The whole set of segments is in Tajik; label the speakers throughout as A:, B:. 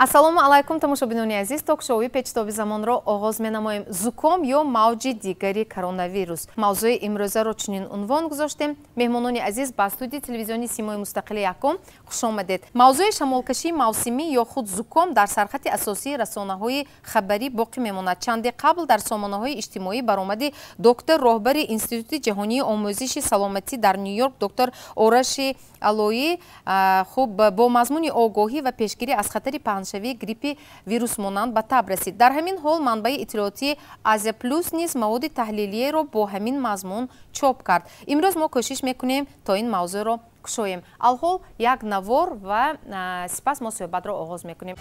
A: Ассалому алайкум тамошобинони азиз, ток-шоуи печтоби замонро оғоз менамоем. Зуком ё мавҷи дигари коронавирус. Мавзӯи имрӯзаро чунин унвон гузоштем. Меҳмонони азиз ба студии телевизиони Симои Мустақили Якум хуш омадед. Мавзӯи шамолкашии мавсимӣ ё худ зуком дар сархати асосии расонаҳои хабарӣ боқӣ мемонад. Чанде қабл дар сомонаҳои иҷтимоӣ баромади доктор роҳбари Институти ҷаҳонии омӯзиши саломатӣ дар Нью-Йорк доктор Ораши Алоӣ хуб бо мазмуни огоҳӣ ва пешгирӣ аз хатари паҳншавии гриппи вирус монанд ба таб расид. Дар ҳамин ҳол манбаи иттилоотии Азия Плюс низ маводи таҳлилиеро бо ҳамин мазмун чоп кард. Имрӯз мо кӯшиш мекунем то ин мавзӯъро кушоем. Алҳол як навор ва сипас мо суҳбатро оғоз мекунем.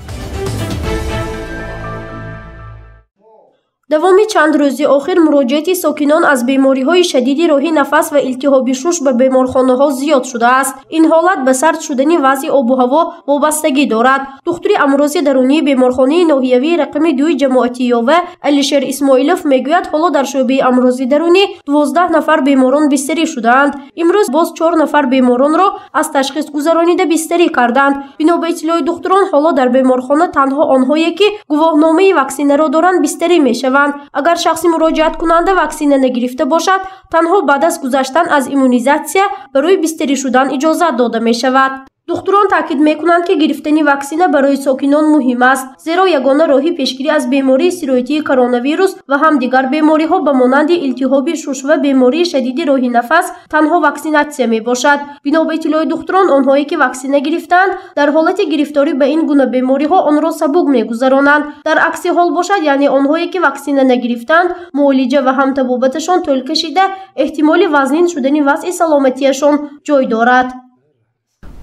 B: давоми чанд рӯзи охир муроҷиати сокинон аз бемориҳои шадиди роҳи нафас ва илтиҳоби шуш ба беморхонаҳо зиёд шудааст. ин ҳолат ба сард шудани вазъи обу ҳаво вобастагӣ дорад. духтури амрози дарунии беморхонаи ноҳиявии рақами 2 ҷамоатӣ ёва Алишер Исмоилов мегӯяд, ҳоло дар шӯъбаи амрози дарунӣ 12 нафар беморон бистарӣ шудаанд. имрӯз боз 4 нафар беморонро аз ташхис гузаронида бистарӣ карданд. бино ба иттилои духтурон, ҳоло дар беморхона танҳо онҳое ки гувоҳномаи ваксинаро доранд бистарӣ мешаванд. агар шахси муроҷиаткунанда ваксина нагирифта бошад, танҳо баъд аз гузаштан аз иммунизатсия барои бистарӣ шудан иҷозат дода мешавад. духтурон таъкид мекунанд ки гирифтани ваксина барои сокинон муҳим аст, зеро ягона роҳи пешгирӣ аз бемории сироятии коронавирус ва ҳам дигар бемориҳо ба монанди илтиҳоби шуш ва бемории шадиди роҳи нафас танҳо ваксинатсия мебошад. бино ба иттилои духтурон, онҳое ки ваксина гирифтаанд дар ҳолати гирифторӣ ба ин гуна бемориҳо онро сабук мегузаронанд. дар акси ҳол бошад, яъне онҳое ки ваксина нагирифтаанд, муолиҷа ва ҳам табобаташон тӯл кашида, эҳтимоли вазнин шудани вазъи саломатияшон ҷой дорад.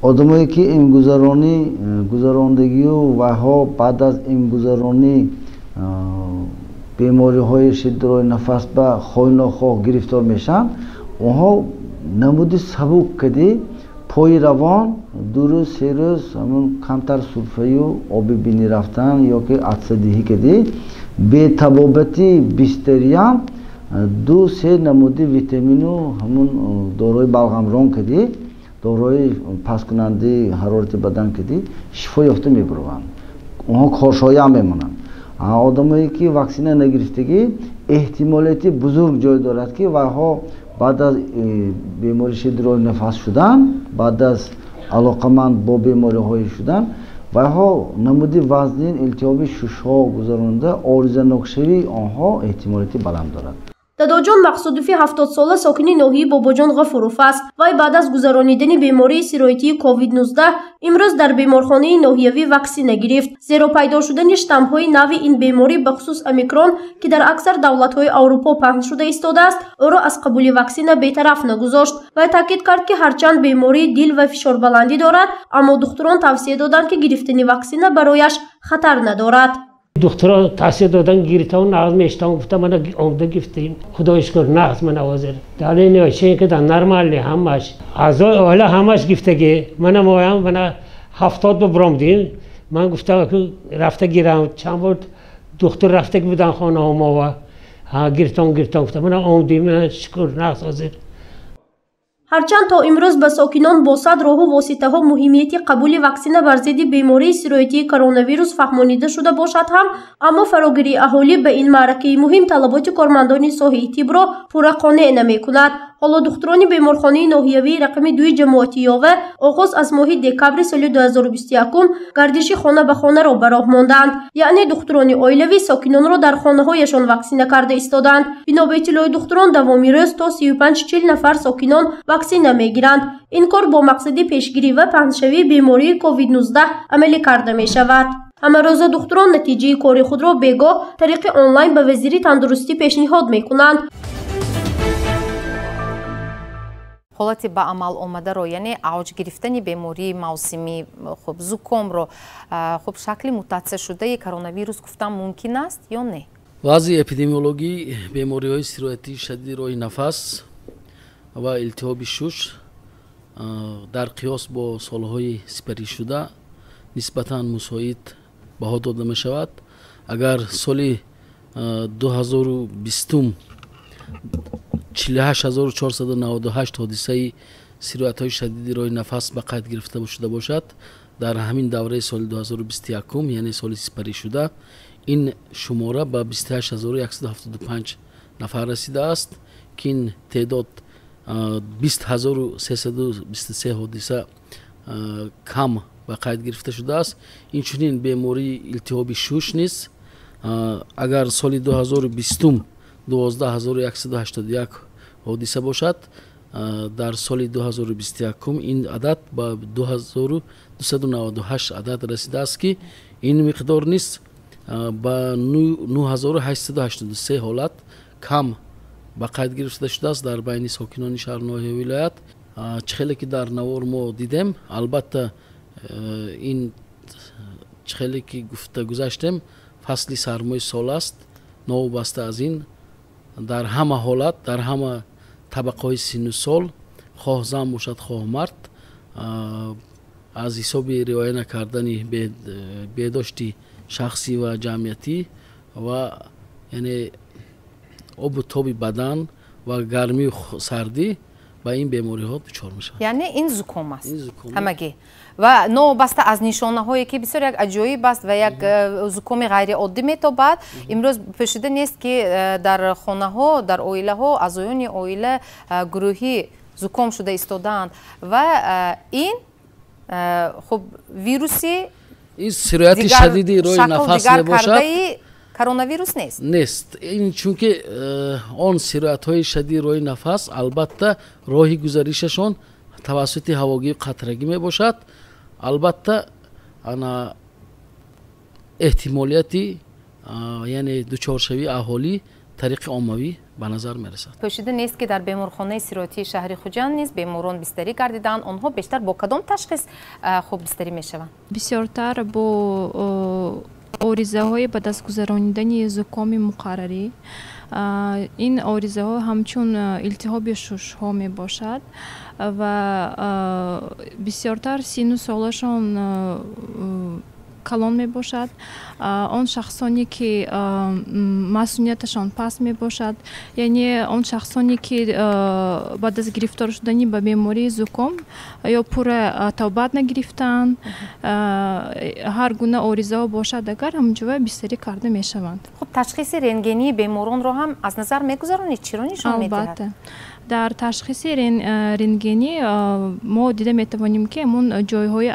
C: одамое ки гузарондагию ваҳо баъд аз имгузаронӣ бемориҳои шиддатрои нафас ба хоҳ-нохоҳ гирифтор мешаванд, онҳо намуди сабук кади пои равон 2 рӯз 3 рӯз ҳамон камтар сурфаю оби бинӣ рафтан ё ки атсадиҳӣ кади бетабобати бистариям 2-3 намуди витамину ҳамон дорои балғамрон кади дорои пасткунандаи ҳарорати бадан кади шифо ёфта мебарованд. онҳо коршоя мемонанд. одамое ки ваксина нагирифтагӣ эҳтимолияти бузург ҷой дорад ки ваҳо баъд аз бемори шиддатрои нафас шудан, баъд аз алоқаманд бо бемориҳое шудан, ваҳо намуди вазнин илтиҳоби шушҳо гузаронда оризанокшавии онҳо эҳтимолияти баланд дорад.
B: дадоҷон Мақсудови 70 сола сокини ноҳияи Бобоҷон Ғафуров аст. вай баъд аз гузаронидани бемории сироятии COVID-19 имрӯз дар беморхонаи ноҳиявӣ ваксина гирифт, зеро пайдо шудани штаммҳои нави ин беморӣ бахусус омикрон ки дар аксар давлатҳои Аврупо паҳн шуда истодааст, ӯро аз қабули ваксина бетараф нагузошт. вай таъкид кард ки ҳарчанд бемории дил ва фишорбаландӣ дорад, аммо духтурон тавсия доданд ки гирифтани ваксина барояш хатар надорад.
D: دکترها تاثیر دادن گیرتا و نقض میشتم گفتم من آمده گفتیم خدایش کن نقض من آوازر داره نیاشه که در نرمالی همش از حالا همش گفتگی منم آیم من 70 ببرم دیم من گفتم که رفته گیرم چند بار دکتر رفته بودن خانه ها ما و گیرتام گفتم من آمدیم من شکر نقض آوازر.
B: ҳарчанд то имрӯз ба сокинон бо сад роҳу воситаҳо муҳимияти қабули ваксина бар зидди бемории сироятии коронавирус фаҳмонида шуда бошад ҳам, аммо фарогирии аҳолӣ ба ин маъракаи муҳим талаботи кормандони соҳаи тибро пурра қонеъ намекунад. ҳоло духтурони беморхонаи ноҳиявии рақами 2 ҷамоатӣ ёва оғоз аз моҳи декабри соли 2021 гардиши хона ба хонаро ба роҳ монданд, яъне духтурони оилавӣ сокинонро дар хонаҳояшон ваксина карда истоданд. бино ба иттилои духтурон, давоми рӯз то 35-40 нафар сокинон ваксина мегиранд. ин кор бо мақсади пешгирӣ ва паҳншавии бемории COVID-19 амалӣ карда мешавад. ҳамарӯза духтурон натиҷаи кори худро бегоҳ тариқи онлайн ба вазири тандурустӣ пешниҳод мекунанд.
A: ҳолати ба амал омадаро, яъне авҷ гирифтани бемории мавсимӣ, хуб зукомро, хуб шакли мутатсия шудаи коронавирус гуфтан мумкин аст ё не?
E: вазъи эпидемиологии бемориҳои сироятии шадиди роҳи нафас ва илтиҳоби шуш дар қиёс бо солҳои сипаришуда нисбатан мусоид баҳо дода мешавад. агар соли 2020 48498 ҳодисаи сироятҳои шадиди роҳи нафас ба қайд гирифта шуда бошад дар ҳамин давраи соли 2021 яъне соли сипарӣ шуда ин шумора ба 28175 нафар расидааст ки ин теъдод 20323 ҳодиса кам ба қайд гирифта шудааст. Инчунин бемории илтиҳоби шуш низ агар соли 2020 12181 ҳодиса бошад, дар соли 2021 ин адад ба 2298 адад расидааст ки ин миқдор низ ба 9883 ҳолат кам ба қайд гирифта шудааст дар байни сокинони шаҳрноҳи вилоят. Чӣ хеле ки дар навор мо дидем, албатта ин чӣ хеле ки гуфта гузаштем, фасли сармои сол аст. новобаста аз ин дар ҳама ҳолат, дар ҳама табақаҳои синну сол, хоҳ зан бошад, хоҳ мард, аз ҳисоби риоя накардани беҳдошти шахсӣ ва ҷамъиятӣ ва яъне обу тоби бадан ва гармию сардӣ ба ин бемориҳо дучор мешавад.
A: Яъне ин зуком аст ҳамагӣ ва новобаста аз нишонаҳое ки бисёр як аҷоиб аст ва як зукоми ғайриоддӣ метобад. Имрӯз пӯшида нест ки дар хонаҳо, дар оилаҳо аъзоёни оила гурӯҳӣ зуком шуда истодаанд ва ин хуб вируси
E: ин сирояти шадиди роҳи нафас мебошад.
A: коронавирус нест.
E: Нест. Ин чунки он сироятҳои шадиди роҳи нафас албатта роҳи гузаришашон тавассути ҳавогии қатрагӣ мебошад. Албатта ана эҳтимолияти яъне дучоршавии аҳолӣ тариқи оммавӣ ба назар мерасад.
A: Пӯшида нест ки дар беморхонаи сироятии шаҳри Хуҷанд низ беморон бистарӣ гардиданд. Онҳо бештар бо кадом ташхис хуб бистарӣ мешаванд?
F: Бисёртар бо оризаҳои ба дастгузарондани зукоми муқаррарӣ. Ин оризаҳо ҳамчун илтиҳоби шушҳо мебошад ва бисёртар синну солашон калон мебошад. Он шахсоне ки масъулияташон паст мебошад, яъне он шахсоне ки баъд аз гирифтор шудани ба бемории зуком ё пурра тавбат нагирифтаанд, ҳар гуна оризаҳо бошад, агар ҳамҷоя бистарӣ карда мешаванд.
A: Хуб, ташхиси рентгении беморонро ҳам аз назар мегузаронед? Чиро нишон медиҳад?
F: Албатта. Дар ташхиси рентгенӣ мо дида метавонем ки ҳамон ҷойҳои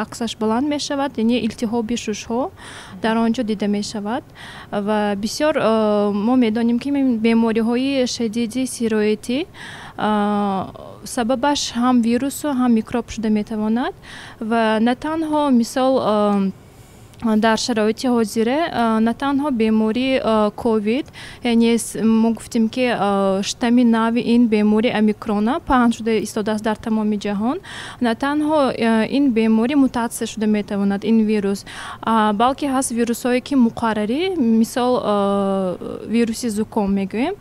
F: аксаш баланд мешавад, яъне илтиҳоби шушҳо дар он ҷо дида мешавад ва бисёр мо медонем ки бемориҳои шадиди сироятӣ сабабаш ҳам вирусу ҳам микроб шуда метавонад ва на танҳо мисол дар шароити ҳозира на танҳо бемории ковид, яъне мо гуфтем ки штамми нави ин бемори омикрона паҳн шуда истодааст дар тамоми ҷаҳон, на танҳо ин беморӣ мутатсия шуда метавонад ин вирус, балки ҳаст вирусҳое ки муқаррарӣ, мисол вируси зуком мегӯем,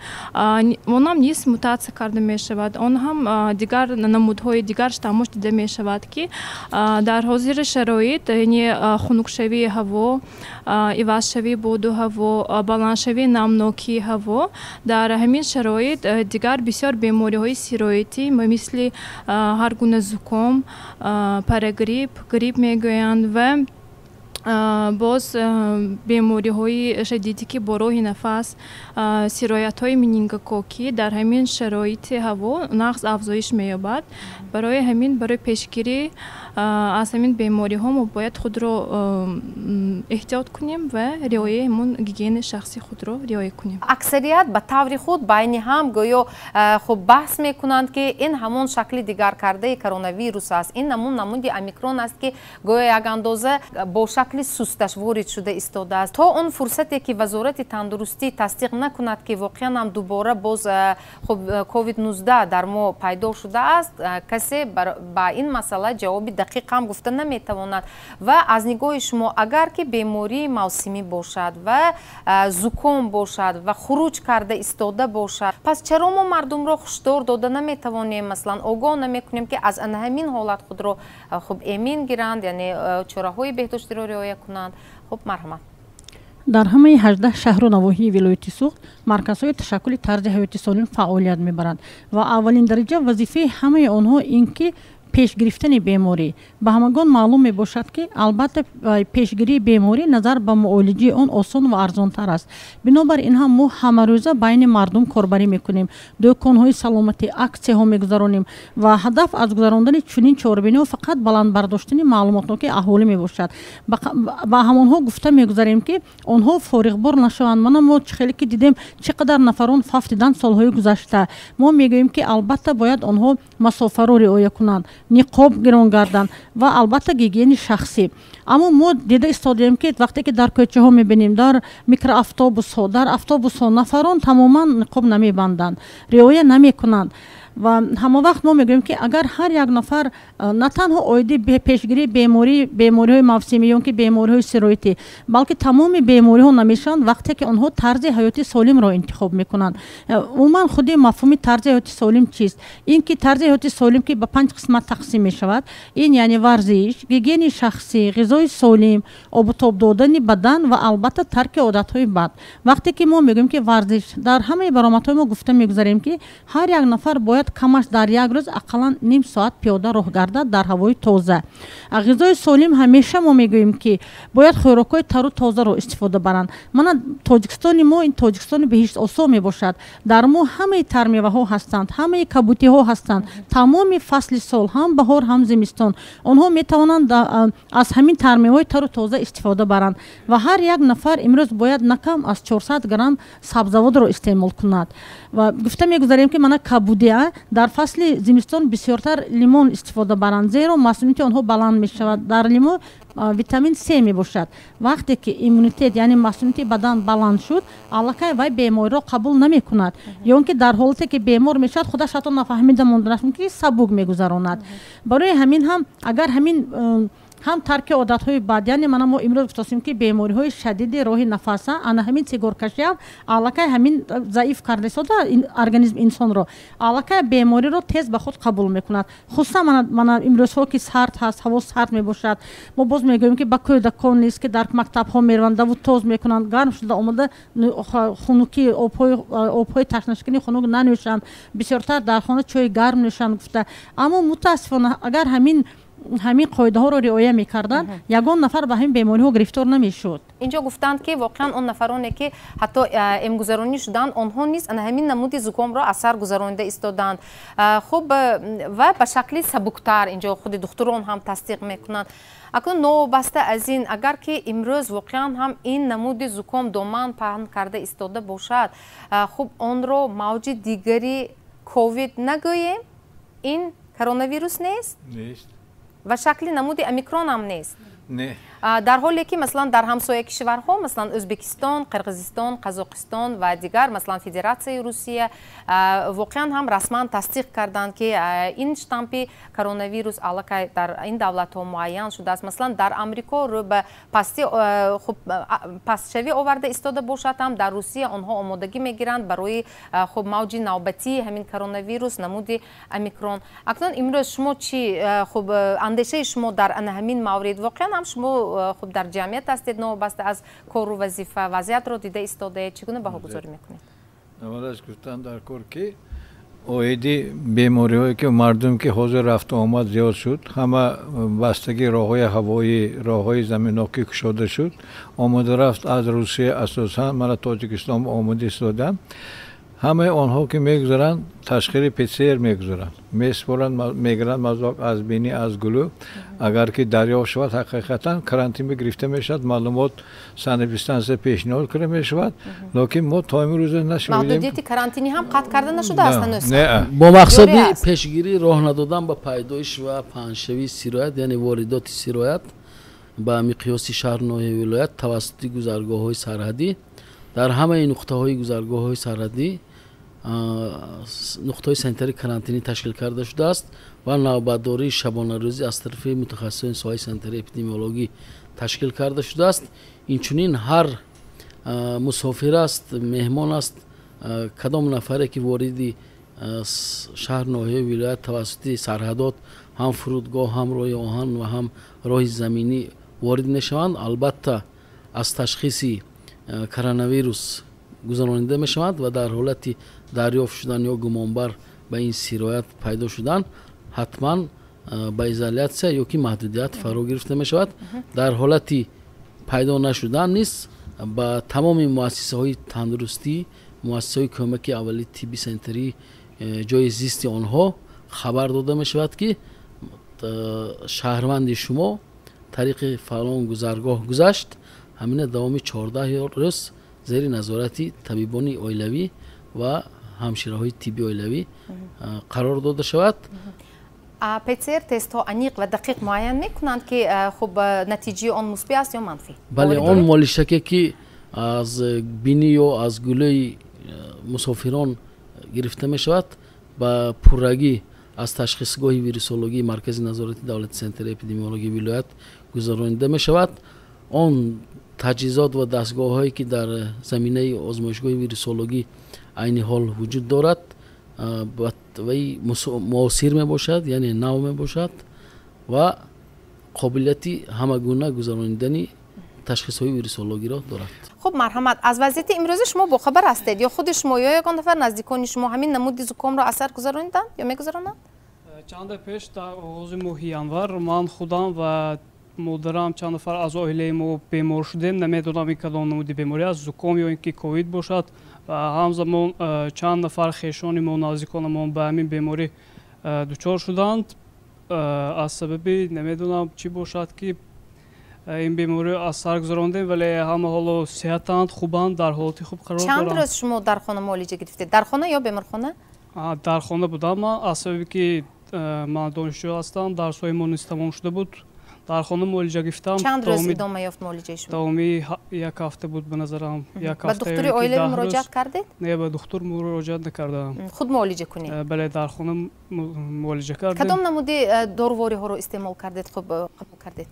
F: он ҳам низ мутатсия карда мешавад. Он ҳам дигар намудҳои дигар штаммош дида мешавад ки дар ҳозири шароит, яъне хунукшавии ҳаво, ивазшавии боду ҳаво, баландшавии намнокии ҳаво, дар ҳамин шароит дигар бисёр бемориҳои сироятӣ мисли ҳар гуна зуком, парагрипп, грипп мегӯянд ва боз бемориҳои шадиде ки бо роҳи нафас, сироятҳои менингококӣ дар ҳамин шароити ҳаво нағз афзоиш меёбад. Барои ҳамин, барои пешгирӣ аз ҳамин бемориҳо мо бояд худро эҳтиёт кунем ва риояи ҳамон гигиенаи шахси худро риоя кунем.
A: Аксарият ба таври худ байни ҳам гӯё хуб баҳс мекунанд ки ин ҳамон шакли дигаркардаи коронавирус аст, ин ҳамон намуди омикрон аст ки гӯё як андоза бо шакли сусташ ворид шуда истодааст. То он фурсате ки вазорати тандурустӣ тасдиқ накунад ки воқеан ҳам дубора боз COVID-19 дар мо пайдо шудааст, касе ба ин масъала ҷавоби дақиқ ҳам гуфта наметавонад. Ва аз нигоҳи шумо агар ки бемории мавсимӣ бошад ва зуком бошад ва хуруҷ карда истода бошад, пас чаро мо мардумро ҳушдор дода наметавонем, маслан огоҳ намекунем ки аз ҳамин ҳолат худро хуб эмин гиранд, яъне чораҳои беҳдоштиро риоя кунанд? Хуб, марҳамат.
G: дар ҳамаи 18 шаҳру навоҳии вилояти суғд марказҳои ташаккули тарзи ҳаёти солим фаъолият мебаранд ва аввалин дараҷа вазифаи ҳамаи онҳо ин ки пеш гирифтани беморӣ. Ба ҳамагон маълум мебошад ки албатта пешгирии беморӣ назар ба муолиҷаи он осон ва арзонтар аст. Бинобар ин ҳам мо ҳамарӯза байни мардум корбарӣ мекунем, дӯконҳои саломатӣ, аксияҳо мегузаронем ва ҳадаф аз гузарондани чунин чорабиниҳо фақат баландбардоштани маълумотноки аҳолӣ мебошад. Ба ҳамонҳо гуфта мегузарем ки онҳо фориғбор нашаванд. Мана мо хеле ки дидем чӣ қадар нафарон фафтиданд солҳои гузашта. Мо мегӯем ки албатта бояд онҳо масофаро риоя кунанд, ниқоб гирон гарданд ва албатта гигиени шахсӣ. Аммо мо дида истодем ки вақте ки дар кӯчаҳо мебинем, дар микроавтобусҳо, дар автобусҳо нафарон тамоман ниқоб намебанданд, риоя намекунанд. ва ҳама вақт мо мегӯем ки агар ҳар як нафар на танҳо оиди пешгирии бемориҳои мавсимӣ ё ки бемориҳои сироитӣ, балки тамоми бемориҳо намешаванд вақте ки онҳо тарзи ҳаёти солимро интихоб мекунанд. умуман худи мафҳуми тарзи ҳаёти солим чист? Ин ки тарзи ҳаёти солим ки ба 5 қисмат тақсим мешавад. Ин яъне варзиш, гигиени шахсӣ, ғизои солим, обутоб додани бадан ва албатта тарки одатҳои бад. Вақте ки мо мегӯем ки варзиш, дар ҳамаи баромадҳои мо гуфта мегузарем ки ҳар як нафар бояд камаш дар як рӯз ақаллан ним соат пиёда роҳ гардад дар ҳавои тоза. ғизои солим ҳамеша мо мегӯем ки бояд хӯрокҳои тару тозаро истифода баранд. Мана Тоҷикистони мо ин Тоҷикистони беҳишт осо мебошад. Дар мо ҳамаи тармеваҳо ҳастанд, ҳамаи кабутиҳо ҳастанд. Тамоми фасли сол, ҳам баҳор, ҳам зимистон, онҳо метавонанд аз ҳамин тармеваҳои тару тоза истифода баранд ва ҳар як нафар имрӯз бояд накам аз 400 грамм сабзавотро истеъмол кунад. ва гуфта мегузарем ки мана кабудия дар фасли зимистон бисёртар лимон истифода баранд, зеро масъулияти онҳо баланд мешавад. Дар лимон витамин С мебошад. Вақте ки иммунитет яъне масъулияти бадан баланд шуд, аллакай вай бемориро қабул намекунад. ё ки дар ҳолате ки бемор мешавад, худаш ҳатто нафаҳмида монданаш ки сабук мегузаронад. Барои ҳамин ҳам агар ҳамин ҳам тарки одатҳои бад, яъне мана мо имрӯз гуфтастем ки бемориҳои шадиди роҳи нафаса, ана ҳамин сигаркашиам аллакай ҳамин заиф карда истода организм инсонро, аллакай бемориро тез ба худ қабул мекунад. Хусусан мана имрӯзҳо ки сард ҳаст, ҳаво сард мебошад, мо боз мегӯем ки ба кӯдакон низ ки дар мактабҳо мераванд, даву тоз мекунанд, гарм шуда омада хунуки обҳои ташнашкини хунук нанӯшанд, бисёртар дар хона чойи гарм нӯшанд гуфта. Аммо мутаассифона агар ҳамин қоидаҳоро риоя мекарданд, ягон нафар ба ҳамин бемориҳо гирифтор намешуд.
A: инҷо гуфтанд ки воқеан он нафароне ки ҳатто эмгузаронӣ шуданд, онҳо низ ҳамин намуди зукомро аз сар гузаронида истоданд. хуб ва ба шакли сабуктар, инҷо худи духтурон ҳам тасдиқ мекунанд. акнун новобаста аз ин, агар ки имрӯз воқеан ҳам ин намуди зуком доман паҳн карда истода бошад, хуб онро мавҷи дигари ковид нагӯем? Ин коронавирус нест?
H: Нест.
A: ва шакли намуди омикрон ҳам нест.
H: Не.
A: дар ҳоле ки маслан дар ҳамсоя кишварҳо, маслан Ӯзбекистон, Қирғизистон, Қазоқистон ва дигар, маслан Федератсияи Русия воқеан ҳам расман тасдиқ карданд ки ин штампи коронавирус аллакай дар ин давлатҳо муайян шудааст. Маслан дар Амрико рӯ ба пастшавӣ оварда истода бошад, ҳам дар Русия онҳо омодагӣ мегиранд барои хуб мавҷи навбатии ҳамин коронавирус намуди омикрон. Акнун имрӯз шумо чӣ хуб андешаи шумо дар ҳамин маврид? Воқеан ҳам шумо хуб дар ҷамъият ҳастед, новобаста аз кору вазифа, вазъиятро дида истодаед, чӣ гуна баҳогузорӣ мекунед?
H: Аввалаш гуфтам дар кор ки оиди бемориҳое ки мардум ки ҳозир рафту омад зиёд шуд, ҳама бастаги роҳҳои ҳавоӣ, роҳҳои заминоки кушода шуд, омода рафт аз Русия асосан мана Тоҷикистон омода истодам. ҳамаи онҳо ки мегузаранд ташхири ПЦР мегузаранд, меспоранд, мегиранд мазоқ аз бинӣ, аз гулӯ. агар ки дарёфт шавад ҳақиқатан карантин гирифта мешавад, маълумот санэпидстанция пешниҳод карда мешавад, лекин мо то имрӯза нашудем.
A: маҳдудияти карантинӣ ҳам қатъ карда нашудааст ҳанӯз?
E: бо мақсади пешгирӣ роҳ надодан ба пайдоиш ва паҳншавии сироят, яъне воридоти сироят ба миқёси шаҳрноҳияи вилоят тавассути гузаргоҳҳои сарҳадӣ, дар ҳамаи нуқтаҳои гузаргоҳҳои сарҳадӣ нуқтаҳои санитари карантинӣ ташкил карда шудааст ва навбатдории шабонарӯзӣ аз тарафи мутахассисони соҳаи санитарии эпидемиологӣ ташкил карда шудааст. инчунин ҳар мусофир аст, меҳмон аст, кадом нафаре ки вориди шаҳр ноҳияи вилоят тавассути сарҳадот, ҳам фурудгоҳ, ҳам роҳи оҳан ва ҳам роҳи заминӣ ворид мешаванд, албатта аз ташхиси коронавирус гузаронида мешавад ва дар ҳолати дарёфт шудан ё гумонбар ба ин сироят пайдо шудан ҳатман ба изолятсия ё ки маҳдудият фаро гирифта мешавад. дар ҳолати пайдо нашудан низ ба тамоми муассисаҳои тандурустӣ, муассисаҳои кӯмаки аввалии тибби санитарӣ ҷои зисти онҳо хабар дода мешавад ки шаҳрванди шумо тариқи фалон гузаргоҳ гузашт, ҳамина давоми 14 рӯз зери назорати табибони оилавӣ ва ҳамшираҳои тибби оилавӣ қарор дода шавад.
A: ПЦР тестҳо аниқ ва дақиқ муайян мекунанд ки хуб натиҷаи он мусбӣ аст ё манфӣ?
E: бале, он молишаке ки аз бинӣ ё аз гулӯи мусофирон гирифта мешавад ба пуррагӣ аз ташхисгоҳи вирусологии маркази назорати давлати санитария эпидемиологии вилоят гузаронида мешавад. он таҷҳизот ва дастгоҳҳое ки дар заминаи озмоишгоҳи вирусологӣ айни ҳол вуҷуд дорад вай муосир мебошад, яъне нав мебошад ва қобилияти ҳамагуна гузаронидани ташхисҳои вирусологиро дорад.
A: хуб, марҳамат. аз вазъияти имрӯзи шумо бохабар ҳастед ё худи шумо ё ягон нафар наздикони шумо ҳамин намуди зукомро асар гузарониданд ё мегузаронанд?
I: чанда пеш дар оғози моҳи январ ман худам ва модарам чанд нафар аз оилаи мо бемор шудем. намедонам ин кадом намуди беморӣ аст, зуком ё ин ки ковид бошад. ва ҳамзамон чанд нафар хешонимон, наздиконамон ба ҳамин беморӣ дучор шуданд. аз сабаби намедонам чӣ бошад ки ин бемориро аз сар гузарондем, вале ҳама ҳоло сеҳатанд, хубанд, дар ҳолати хуб қарор доранд.
A: чанд рӯз шумо дар хона муолиҷа гирифтед? Дар хона ё беморхона?
I: дар хона будам ман, аз сабаби ки ман донишҷӯ ҳастам, дарсҳои мо низ тамом шуда буд. дар хона муолиҷа гирифтам.
A: чанд рӯз идома ёфт муолиҷаи шумо?
I: давоми як ҳафта буд ба назарам.
A: ба духтури оилавӣ муроҷиат кардед?
I: не, ба духтур муроҷиат накардам.
A: худ муолиҷа кунед?
I: бале, дар хона муолиҷа кардем.
A: кадом намуди дорувориҳоро истеъмол кардед, хуб қабул кардед?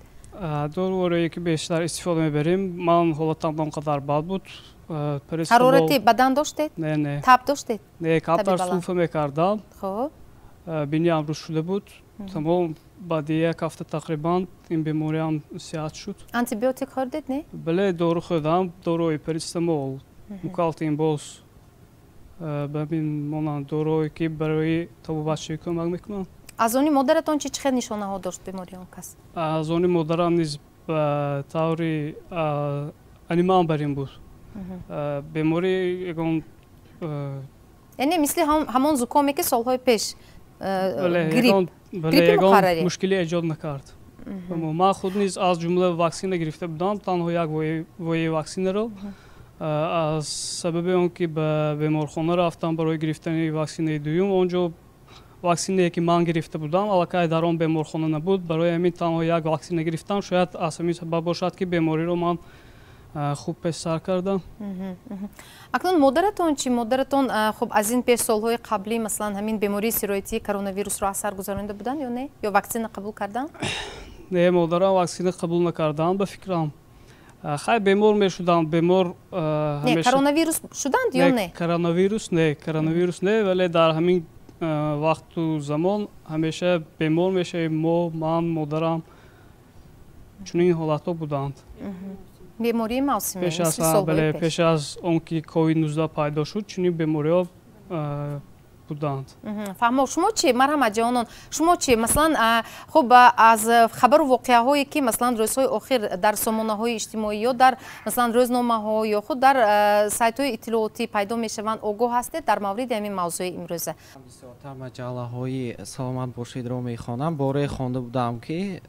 I: доруворие ки бештар истифода мебарем, ман ҳолатам он қадар бад буд.
A: ҳарорати бадан доштед?
I: не.
A: таб доштед?
I: не, каптар суфа мекардам.
A: хуб,
I: биниям рӯз шуда буд. тамом баъди як ҳафта тақрибан ин бемориам сеҳат шуд.
A: антибиотик хӯрдед, не?
I: бале, дору хӯрдам, дорои парацетамол, мукалтин боз, бабин монанд дорои ки барои табобатшавӣ кӯмак мекунанд.
A: аз они модаратон чӣ хел нишонаҳо дошт бемории он кас?
I: аз они модарам низ ба таври аниман бар ин буд. бемори ягон
A: яъне мисли ҳамон зукоме ки солҳои пеш гриппи
I: ягон мушкиле эҷод накард. ман худ низ аз ҷумла ваксина гирифта будам, танҳо як вояи ваксинаро. аз сабаби он ки ба беморхона рафтам барои гирифтани ваксинаи дуюм, онҷо ваксинае ки ман гирифта будам аллакай дар он беморхона набуд. барои ҳамин танҳо як ваксина гирифтам. шояд аз ҳамин сабаб бошад ки бемориро ман хуб пешсар кардам.
A: акнун модаратон чӣ? модаратон хуб аз ин пеш солҳои қаблӣ масалан ҳамин бемории сироятии коронавирусро асар гузаронида буданд ё не? ё ваксина қабул карданд?
I: не, модарам ваксина қабул накарданд ба фикрам. хай бемор мешуданд, бемор
A: не, коронавирус шуданд ё не?
I: коронавирус не, вале дар ҳамин вақту замон ҳамеша бемор мешавем мо, ман, модарам. чунин ҳолатҳо буданд.
A: бемории мавсимӣ,
I: пеш аз он ки COVID-19 пайдо шуд, чунин бемориҳо буданд.
A: фаҳмо, шумо чӣ, марҳамат ҷавонон, шумо чӣ? масалан хуб аз хабару воқеаҳое ки масалан рӯзҳои охир дар сомонаҳои иҷтимоӣ ё дар масалан рӯзномаҳо ё худ дар сайтҳои иттилоотӣ пайдо мешаванд, огоҳ ҳастед дар мавриди ҳамин мавзӯи имрӯза?
J: бисёртар маҷаллаҳои саломат бошедро мехонам. боре хонда будам ки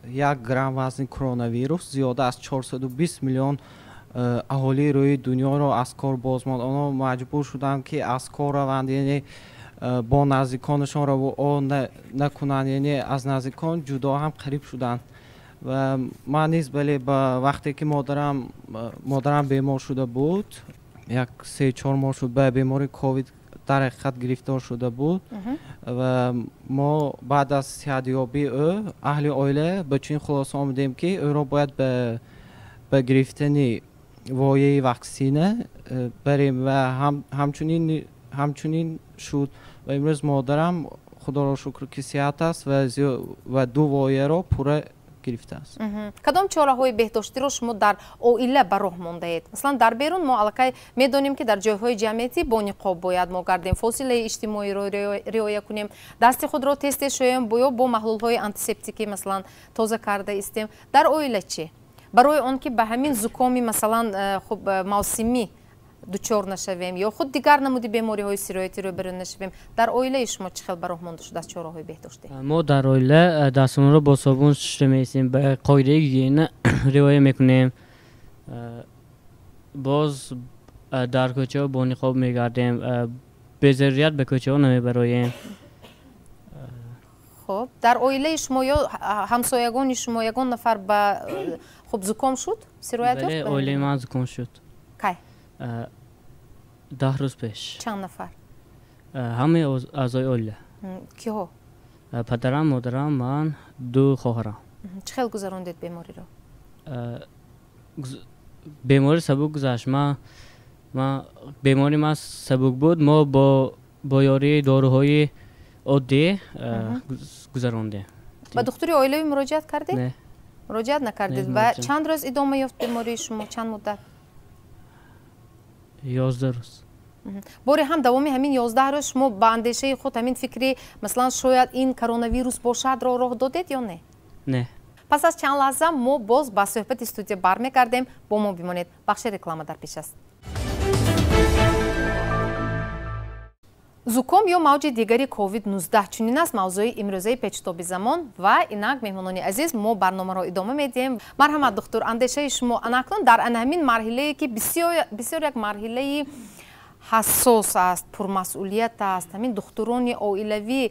J: 1 грамм вазни коронавирус зиёда аз 420 миллион аҳолии рӯи дунёро аз кор боз монд. онҳо маҷбур шуданд ки аз кор раванд, яъне бо наздиконашон равоо накунанд, яъне аз наздикон ҷудо ҳам қариб шуданд. ва ман низ бале ба вақте ки модарам бемор шуда буд, як 3-4 моҳ шуд, ба бемори ковид дар ҳақиқат гирифтор шуда буд. ва мо баъд аз сеҳатёбии ӯ аҳли оила ба чунин хулоса омадем ки ӯро бояд ба гирифтани вояи ваксина барем ва ҳамчунин шуд. ва имрӯз модарам худоро шукр ки сеҳат аст ва 2 вояро пурра гирифта аст.
A: кадом чораҳои беҳдоштиро шумо дар оила ба роҳ мондаед? Маслан дар берун мо аллакай медонем ки дар ҷойҳои ҷамъиятӣ бо ниқоб бояд мо гардем, фосилаи иҷтимоиро риоя кунем, дасти худро тез шӯем ё бо маҳлулҳои антисептикӣ маслан тоза карда истем. дар оила чӣ? барои он ки ба ҳамин зукоми масалан хуб мавсимӣ дучор нашавем ё худ дигар намуди бемориҳои сироятӣ рӯбарӯ нашавем, дар оилаи шумо чӣ хел ба роҳ монда шудааст чораҳои беҳдоштӣ?
K: мо дар оила дастмонро бо собун шушта меистем, ба қоидаи гигиена риоя мекунем, боз дар кӯчаҳо бо ниқоб мегардем, безарурият ба кӯчаҳо намебароем.
A: хуб дар оилаи шумо ё ҳамсоягони шумо ягон нафар ба хуб зуком шуд, сироят ёфт?
K: бале, оилаи ман зуком шуд.
A: кай?
K: 10 рӯз пеш.
A: чанд нафар?
K: ҳамаи аъзои оила.
A: киҳо?
K: падарам, модарам, ман, 2 хоҳарам.
A: чӣ хел гузарондед бемориро?
K: бемори сабук гузашт. бемори ман сабук буд, мо бо ёрии доруҳои оддӣ гузарондем.
A: ба духтури оилавӣ муроҷиат кардед?
K: Не.
A: муроҷиат накардед. ва чанд рӯз идома ёфт бемории шумо? чанд муддат?
K: 11 рӯз.
A: бори ҳам давоми ҳамин 11 рӯз шумо ба андешаи худ ҳамин фикри маслан шояд ин коронавирус бошадро роҳ додед ё не?
K: Не.
A: пас аз чанд лаҳза мо боз ба суҳбати студия бармегардем. бо мо бимонед. бахши реклама дар пеш аст. зуком ё мавҷи дигари COVID-19 чунин аст мавзӯи имрӯзаи печтоби замон ва инак меҳмонони азиз мо барномаро идома медиҳем. марҳамат духтур, андешаи шумо анаклон дар ҳамин марҳилае ки бисёр як марҳилаи ҳассос аст, пурмасъулият аст, ҳамин духтурони оилавӣ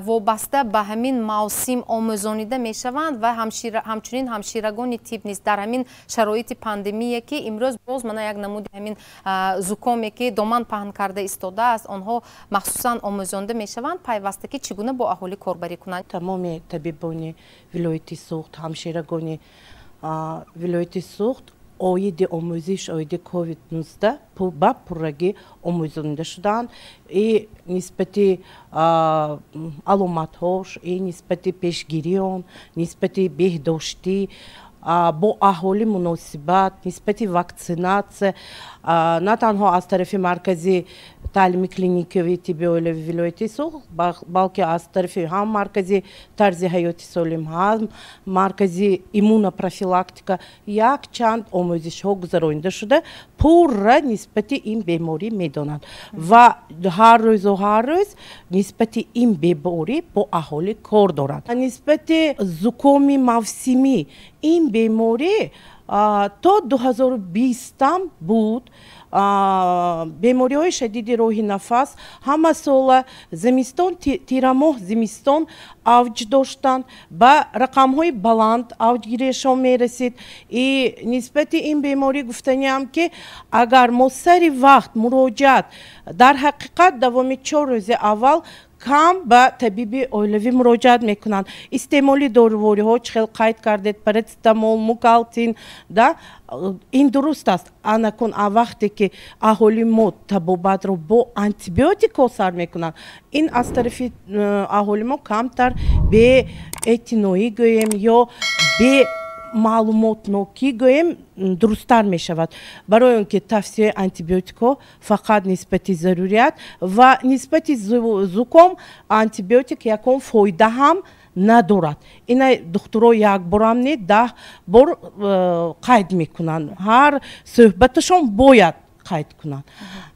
A: вобаста ба ҳамин мавсим омӯзонида мешаванд ва ҳамчунин ҳамширагони тиб низ дар ҳамин шароити пандемия ки имрӯз боз мана як намуди ҳамин зукоме ки доман паҳн карда истодааст, онҳо махсусан омӯзонда мешаванд пайваста ки чӣ гуна бо аҳолӣ корбарӣ кунанд.
L: тамоми табибони вилояти суғд, ҳамширагони вилояти суғд оиди омӯзиш оиди COVID-19 ба пуррагӣ омӯзонида шуданд. и нисбати аломатҳош, и нисбати пешгирӣ он, нисбати беҳдоштӣ, бо аҳолӣ муносибат, нисбати ваксинатсия на танҳо аз тарафи маркази таълими клиникавии тибби оилави вилояти суғд, балки аз тарафи ҳам маркази тарзи ҳаёти солим, ҳам маркази иммунопрофилактика якчанд омӯзишҳо гузаронида шуда пурра нисбати ин беморӣ медонанд ва ҳар рӯз нисбати ин беморӣ бо аҳолӣ кор доранд. нисбати зукоми мавсимӣ ин беморӣ то 2020 буд. бемориҳои шадиди роҳи нафас ҳама сола зимистон, тирамоҳ зимистон авҷ доштанд, ба рақамҳои баланд авҷгиришон мерасид. и нисбати ин беморӣ гуфтаниам ки агар мо сари вақт муроҷиат дар ҳақиқат давоми 4 рӯзи аввал кам ба табиби оилавӣ муроҷиат мекунанд. истеъмоли дорувориҳо чӣ хел қайд кардед, парацетамол, мукалтин, да ин дуруст аст. анакун а вақте ки аҳоли мо табобатро бо антибиотикҳо сар мекунанд, ин аз тарафи аҳоли мо камтар беэътиноӣ гӯем ё бе маълумотнокӣ гӯем дурусттар мешавад. барои он ки тавсияи антибиотикҳо фақат нисбати зарурият ва нисбати зуком антибиотик якон фоида ҳам надорад. ина духтуро як борам не 10 бор қайд мекунанд. ҳар суҳбаташон бояд қайд кунанд.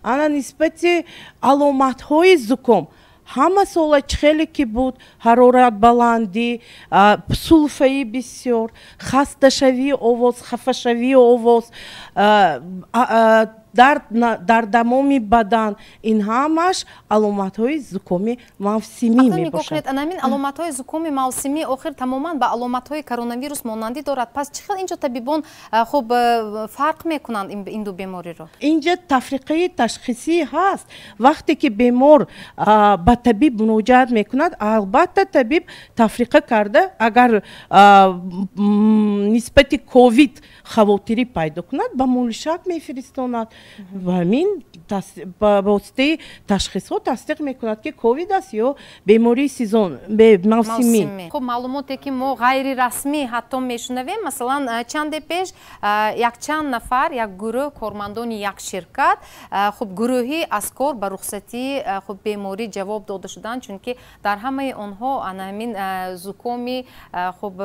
L: ана нисбати аломатҳои зуком ҳама сола чхеле ки буд, ҳароратбаландӣ, сулфаи бисёр, хасташавии овоз, хафашавии овоз, дар дамоми бадан, ин ҳамаш аломатҳои зукоми мавсимӣ мебошад.
A: ҳамин аломатҳои зукоми мавсимӣ охир тамоман ба аломатҳои коронавирус монандӣ дорад. пас чӣ хел инҷо табибон хуб фарқ мекунанд ин ду бемориро?
L: инҷа тафриқаи ташхисӣ ҳаст. вақте ки бемор ба табиб муроҷиат мекунад, албатта табиб тафриқа карда агар нисбати ковид خواطری پیدا کند به مولشک میفرستاند و همین با واسطه تشخیصات تصدیق میکند که کووید است یا بیماری سیزون به موسمی.
A: خب معلوماتی که ما غیر رسمی حتی میشنویم مثلا چند پیش یک چند نفر یک گروه کارمندان یک شرکت خب گروهی از کار به رخصتی خب بیماری جواب داده شدند چون که در همه آنها همین زکامی خب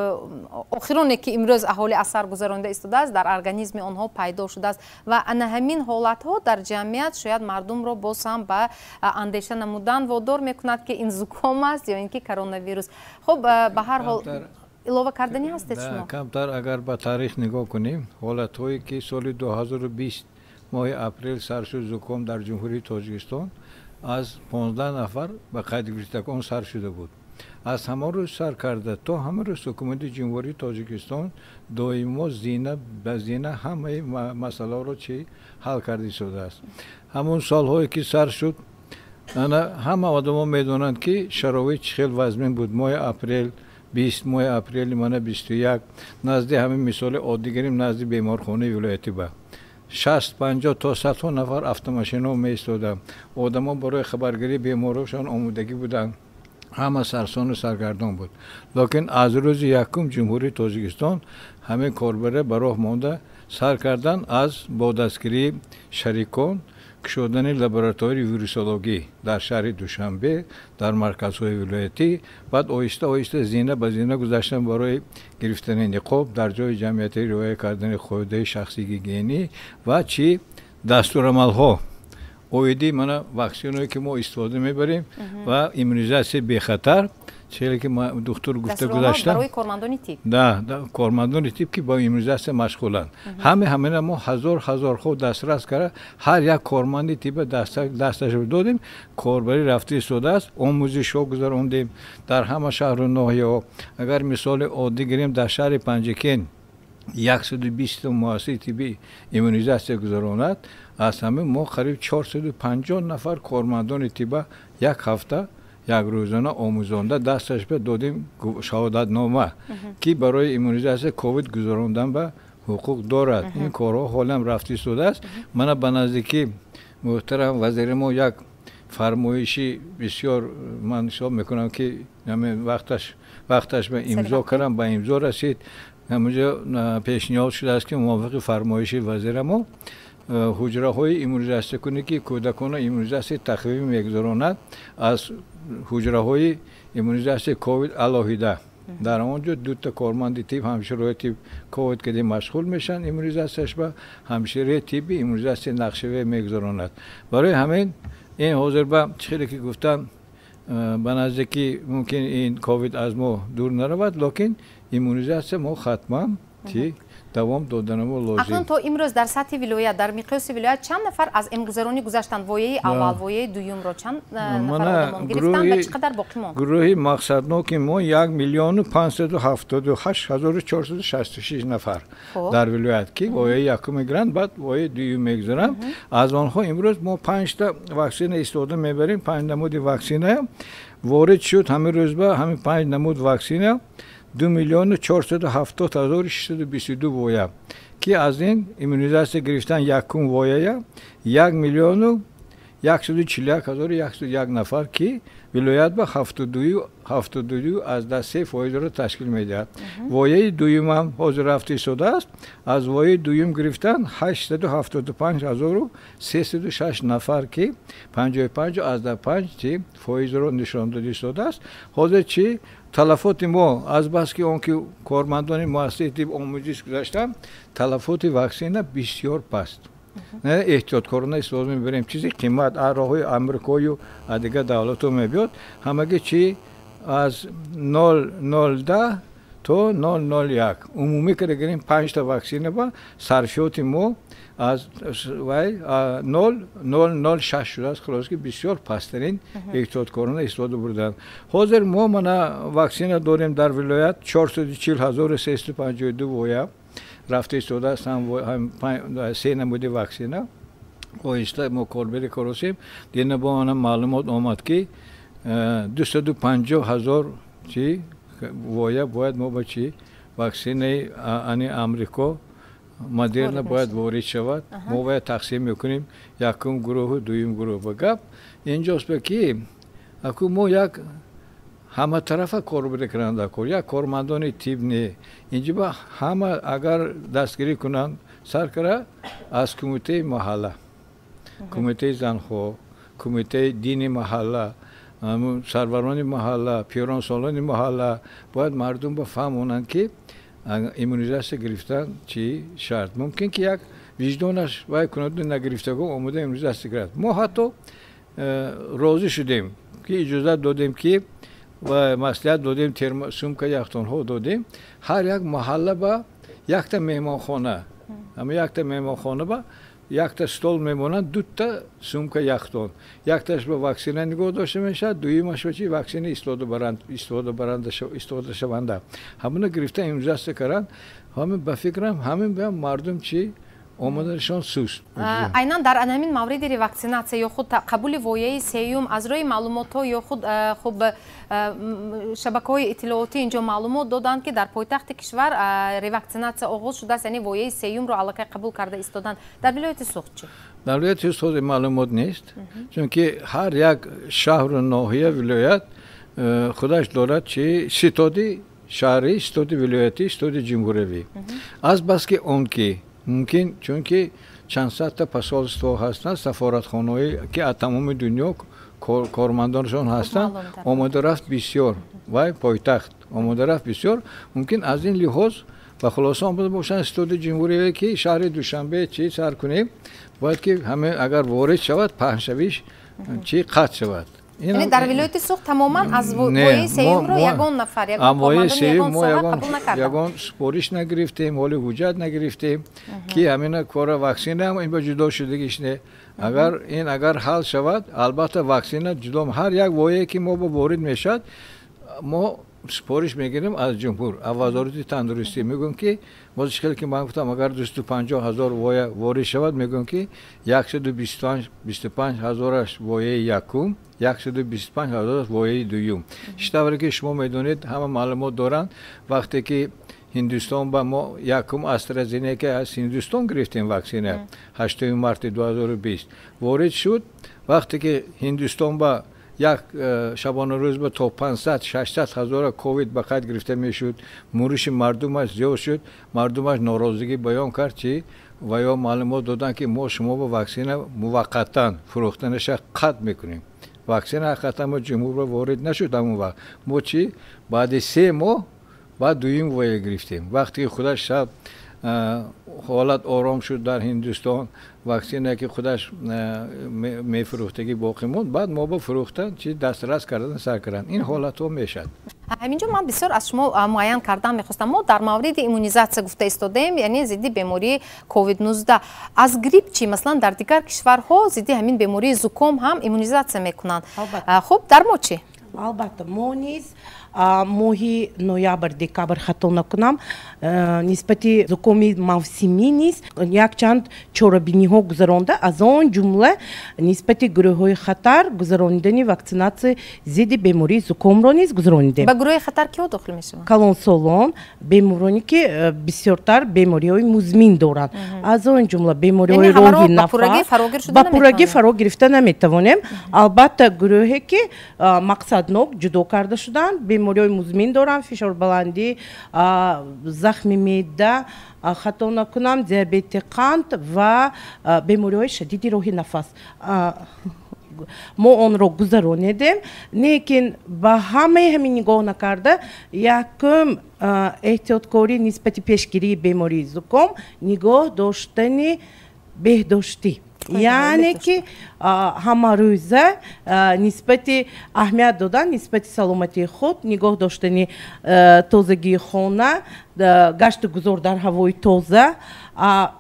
A: آخرانی که امروز اهالی اثر گذرانده استاده است در ارگانیسم آنها پیدا شده است و همین حالت ها در جمعیت شاید مردم را باز هم به اندیشه نمودن وادار میکند که این زکام است یا اینکه کرونا ویروس. خب به هر حال علاوه کردنی هستید شما؟
H: کمتر اگر به تاریخ نگاه کنیم حالت هایی که سال 2020 ماه اپریل سر شد زکام در جمهوری تاجیکستان از 15 نفر به قید گرفتگان سر شده بود. از همه روز سر کرده تا همه روز حکومت جمهوری تاجیکستان دائما زینه به زینه همه مسئله را چی حل کرده شده است. همون سالهایی که سر شد همه آدما میدونند که شرایط چه وضعی بود. ماه اپریل 20 ماه اپریل مانه 21 نزد همین مثال عادیگریم نزد بیمارخانه ولایتی با 60 50 تا 100 نفر автомашина می ایستادند. آدما برای خبرگیری بیمارشان آمادگی بودند. همه سرسان و سرگردان بود. لیکن از روز یکم جمهوری تاجیکستان همه کاربره به راه مانده سر کردن از با دستگیری شریکان شدن لابراتوری ویروسولوژی در شهر دوشنبه در مرکزهای ولایتی بعد آهسته آهسته زینه به زینه گذاشتن برای گرفتن نقاب در جای جمعیتی رعایت کردن قاعده شخصی گیگینی و چی دستورالعمل‌ها اویدی من واکسینایی که ما استفاده میبریم و ایمونیزاسیون بی خطر چیزی که ما دکتر گفته گذاشتم
A: برای کارمندان تیپ
H: کارمندان تیپ که با ایمونیزاسیون مشغولن همه ما هزار خود دسترس کرده هر یک کارمند تیپ دستش رو دادیم کاربری رفته شده است آموزش رو گذراندیم در همه شهر و ناحیه‌ها. اگر مثال عادی گیریم در شهر پنجکین 120 مؤسسه طبی ایمونیزاسیون گذراند از همه ما قریب 450 نفر کارمندان طب یک هفته یک روزانه آموزنده دستش به دادیم شهادت نامه که برای ایمونیزاسیون کووید گذراندن به حقوق دارد. این کارها حالا رفتی شده است. من به نزدیکی محترم وزیر ما یک فرمایشی بسیار من حساب میکنم که وقتش به امضا کردم به امضا رسید. همونجا پیشنهاد شده است که موافق فرمایش وزیر ما حجره های ایمونیزاسیون کنی که کودکان ایمونیزاسیون تخفیف میگذراند از حجره های ایمونیزاسیون کووید علاوه در آنجا دو تا کارمند تیپ همشیره تیپ کووید که مشغول میشن ایمونیزاسیونش با همشیره تیپ ایمونیزاسیون نقشه میگذراند. برای همین این حاضر به چیزی که گفتم به نزدیکی ممکن این کووید از ما دور نرود لیکن ایمونیزاسیون ما حتما دوام دادن ما لازم.
A: اکنون تا امروز در سطح ولایت در مقیاس ولایت چند نفر از امگذرانی گذاشتند؟ وایه اول وایه دوم را چند نفر آدمان گرفتند و چقدر باقی ماند؟
H: گروه مقصدناک ما 1,578,466 نفر در ولایت که وایه یکم میگیرند بعد وایه دوم میگذارند. از آنها امروز ما 5 تا واکسن استفاده میبریم. 5 نمود واکسن وارد شد همین روز با همین 5 نمود واکسن 2,470,622 وایه که از این ایمونیزاسیون گرفتن یکم وایه 1,141,101 نفر که ولایت به 72 از دسته فایده را تشکیل میدهد. وایه دوم هم حاضر رفته شده است. از وایه دوم گرفتن 875,306 نفر که 55 از 5 چی فایده را نشان داده شده است. حاضر چی تلفات ما از بس که آنکه کارمندان مؤسسه طب آموزش گذاشتم تلفات واکسن بسیار پست. نه احتیاطکارانه استفاده میبریم چیزی قیمت راههای آمریکایی و دیگه دولت ها میبیاد همه چی از 0.010 تا 0.01 عمومی که گریم 5 تا واکسن با صرفیات ما از 0.006 شده است. خلاص که بسیار پسترین احتیاطکارانه استفاده بردن. حاضر ما واکسن داریم در ولایت 440,352 وایه رفته استفاده است. هم 3 نمود واکسن آهسته ما کاربری کارسیم دیگه با آن معلومات آمد که 250,000 چی وایه باید ما با چی واکسن آمریکا модерна бояд ворид шавад мо бояд тақсим мекунем якум гурӯҳу дуюм гурӯҳ ба гап инҷост ки аку мо як ҳама тарафа корбири кунанда кор як кормандони тиб не инҷа ба ҳама агар дастгирӣ кунанд сар кара аз кумитаи маҳалла кумитаи занҳо кумитаи дини маҳалла сарварони маҳалла пиёронсолони маҳалла бояд мардум ба фаҳмонанд ки иммунизация гирифтан чӣ шарт мумкин ки як виҷдонаш вай куноду нагирифтагон омода иммунизация гирад мо ҳатто розӣ шудем ки иҷозат додем ки ва маслиҳат додем сумка яхтонҳо додем ҳар як маҳалла ба якта меҳмонхона ама якта меҳмонхона ба якта стол мемонанд дута сумка яхтон якташ ба ваксина нигоҳ дошта мешавад дуюмаш ба чи ваксина истифодашаванда ҳамона гирифта иммунизация каранд ҳамин ба фикрам ҳамин ба мардум чи омаданашон суст
A: айнан дар ҳамин мавриди реваксинация ё худ қабули вояи сеюм аз рӯи маълумотҳо ё худ хуб шабакаҳои иттилоотӣ инҷо маълумот доданд ки дар пойтахти кишвар реваксинация оғоз шудааст яъне вояи сеюмро аллакай қабул карда истоданд дар вилояти суғд чӣ
H: дар вилояти суғд маълумот нест чунки ҳар як шаҳру ноҳия вилоят худаш дорад чи ситоди шаҳрӣ ситоди вилоятӣ ситоди ҷумҳуриявӣ азбаски он ки мумкин чунки чанд садта посольство ҳастанд сафоратхонаҳое ки аз тамоми дунё кормандонашон ҳастанд омода рафт бисёр вай пойтахт омода рафт бисёр мумкин аз ин лиҳоз ба хулоса омода бошанд истоди ҷумҳуриявӣ ки шаҳри душанбе чӣ сар кунем бояд ки ҳаме агар ворид шавад паҳншавиш чӣ қатъ шавад
A: дар вилояти суғд тамоман аз вояи сеюмро ягон нафар
H: ягон супориш нагирифтем ҳоли ҳуҷҷат нагирифтем ки ҳамина кора ваксина ин ба ҷудо шудагиш не агар ҳал шавад албатта ваксина ҷудо ҳар як вояе ки мо ба ворид мешавад мо супориш мегирем аз ҷумҳур аз вазорати тандурустӣ мегӯем ки боз хеле ки ман гуфтам агар 250 000 воя ворид шавад мегӯем ки 125 000 вояи якум 125 000 вояи дуюм штавре ки шумо медонед ҳама маълумот доранд вақте ки ҳиндустон ба мо якум AstraZeneca аз ҳиндустон гирифтем ваксина 8 марти 2020 ворид шуд вақте ки ҳиндустон ба як шабонарӯз ба то 500-600 000 ковид ба қайд гирифта мешуд муриши мардумаш зиёд шуд мардумаш норозигӣ баён кард чи ва ё маълумот доданд ки мо шумо ба ваксина муваққатан фурӯхтанаша қатъ мекунем ваксина ҳақиқатан мо ҷумҳурро ворид нашуд ҳамон вақт мо чи баъди 3 моҳ баъд дуюм воя гирифтем вақте ки худаш саб ҳолат ором шуд дар ҳиндустон ваксина ки худаш мефурӯхтагӣ боқӣ монд баъд мо ба фурӯхтан чи дастрас кардан сар кардан ин ҳолатҳо мешад
A: ҳаминҷо ман бисёр аз шумо муайян кардан мехостам мо дар мавриди иммунизация гуфта истодаем яъне зидди бемории COVID-19 аз грип чӣ масалан дар дигар кишварҳо зидди ҳамин бемории зуком ҳам иммунизация мекунанд хуб дар мо чӣ
L: албатта мо низ моҳи ноябр декабр хато накунам нисбати зукоми мавсимӣ низ якчанд чорабиниҳо гузаронда аз он ҷумла нисбати гурӯҳҳои хатар гузарондани ваксинатсияи зидди бемории зукомро низ гузаронидем
A: ба гурӯҳи хатар киҳо дохил мешаванд
L: калонсолон бемороне ки бисёртар бемориҳои музмин доранд аз он ҷумла бемориҳои роҳи нафас ба пуррагӣ фаро гирифта наметавонем албатта гурӯҳе ки мақсаднок ҷудо карда шуданд бемориҳои музмин доранд фишорбаландӣ захми меъда хато накунам диабети қанд ва бемориҳои шадиди роҳи нафас мо онро гузаронидем лекин ба ҳамаи ҳамин нигоҳ накарда якум эҳтиёткорӣ нисбати пешгирии бемории зуком нигоҳ доштани беҳдоштӣ яъне ки ҳамарӯза нисбати аҳамият додан нисбати саломатии худ нигоҳ доштани тозагии хона гашту гузор дар ҳавои тоза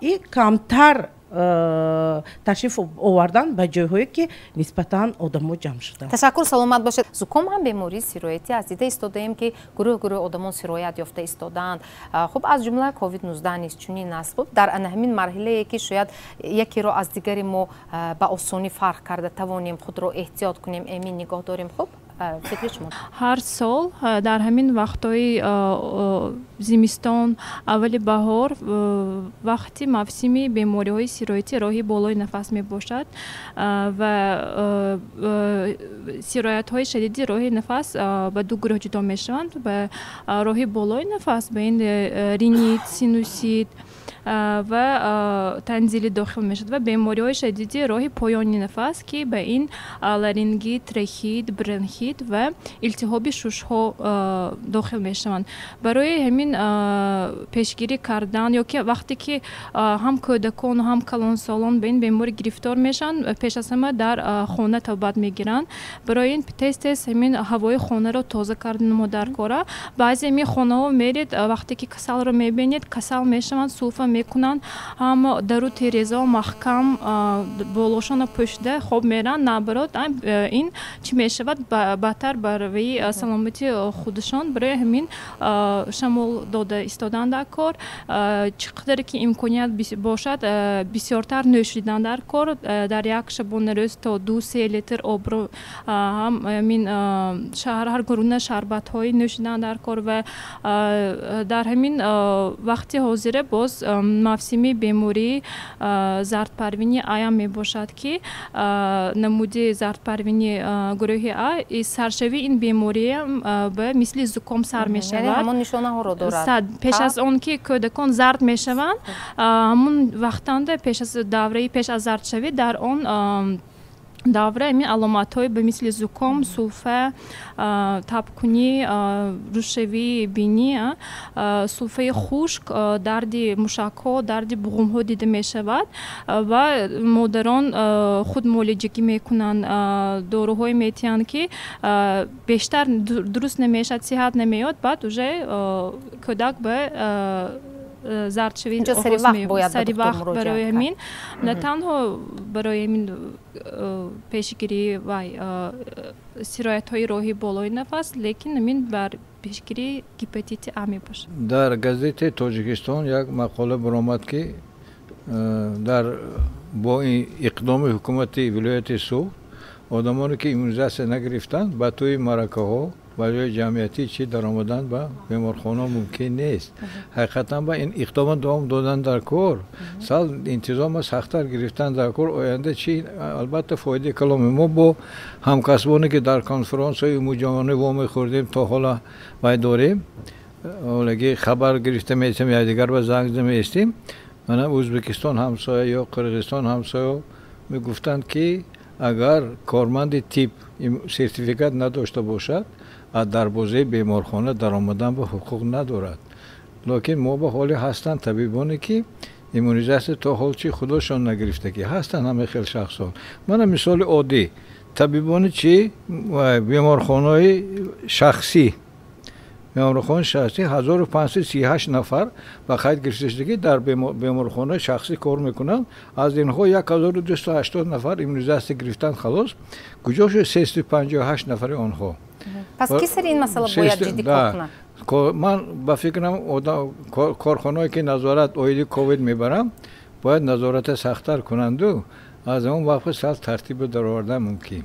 L: и камтар ташриф овардан ба ҷойҳое ки нисбатан одамо ҷамъ шуданд.
A: Ташаккур, саломат бошед. Зуком ҳам бемории сироятӣ аст. Дида истодаем ки гурӯҳ одамон сироят ёфта истодаанд. Хуб аз ҷумла COVID-19 низ чунин аст. Хуб дар ҳамин марҳилае ки шояд якеро аз дигари мо ба осонӣ фарқ карда тавонем худро эҳтиёт кунем, эмин нигоҳ дорем. Хуб فکر شما؟
F: هر سال در همین وقتهای زمستان اول بهار وقتی موسمی بیماری های سیرایتی راهی بالای نفس می باشد و سیرایت های شدیدی راهی نفس به دو گروه جدا می شوند. به راهی بالای نفس به این رینیت، سینوسیت و تنزیل داخل می شود و بیماری های شدیدی راهی پایانی نفس که به این لارینگیت، ترکیت، برونخیت و التهاب شش ها داخل می شوند. برای همین پیشگیری کردن یا که وقتی که هم کودکان و هم کلانسالان به این بیماری گرفتار میشن پیش از همه در خانه تابت میگیرن. برای این تست همین هوای خانه رو تازه کردن ما در کاره. بعضی می خانه ها میرید وقتی که کسل رو میبینید کسل میشوند سوفه میکنن هم درو تیرزا محکم بالاشون پشته خوب میرن نبرد این چی میشود بهتر برای سلامتی خودشان. برای همین شامل داده ایستادن در کار چقدر که امکانیت باشد بسیارتر نوشیدن در کار در یک شبانه روز تا 2-3 لیتر آب رو هم همین هر گونه شربت های نوشیدن در کار و در همین وقتی حاضره باز موسمی بیماری زردپروینی آیا می باشد که نموده زردپروینی گروه آ سرشوی این بیماری به مثل زکام سر می شود.
A: همون نشانه ها رو دارد.
F: پیش از اون که کودکان زرد می شوند همون وقتانده پیش از دوره پیش از زرد شوی در اون دوره این علامت های به مثل زکام، سوفه، تبکنی، روشوی بینی، سوفه خشک، درد مشک‌ها، درد بغم‌ها دیده می شود و مادران خود معالجگی میکنن داروهای میتیان که بیشتر درست نمیشد صحت نمیاد بعد اوجه کودک به زرد شوید
A: سری وقت
F: برای همین نه تنها برای همین پیشگیری و سیرایت های راهی بالای نفس لیکن همین بر پیشگیری هپاتیت A می باشه.
H: در گازت تاجیکستان یک مقاله برآمد که در با این اقدام حکومت ولایت سوخت آدمانی که ایمونیزاسیون نگرفتن به توی مرکه ها برای جمعیتی چی در آمدن به بیمارخانه ممکن نیست. حقیقتا با این اقدام دوام دادن در کار سال انتظام سخت‌تر گرفتن در کار آینده چی البته فایده کلام ما با همکسبانی که در کنفرانس های مجامعه وام خوردیم تا حالا باید داریم اولگی خبر گرفته میشیم یا دیگر به زنگ میستیم من ازبکستان همسایه یا قرقیزستان همسایه میگفتند که اگر کارمند تیپ سرتیفیکات نداشته باشد در بازه بیمارخانه در آمدن به حقوق ندارد. لیکن ما به حالی هستند طبیبانی که ایمونیزاسیون تا حال چی خودشان نگرفته که هستند همه خیلی شخصان. من مثال عادی طبیبانی چی بیمارخانه شخصی بیمارخانه شخصی 1538 نفر با قید گرفتگی در بیمارخانه شخصی کار میکنند. از اینها 1280 نفر ایمونیزاسیون گرفتن خلاص. کجا شد 358 نفر آنها؟
A: پس کی سر این مسئله باید جدی کار کنه؟
H: من با فکرم کارخانه‌ای که نظارت اوید کووید میبرم باید نظارت سخت‌تر کنند و از اون وقت سال ترتیب در آوردن ممکن.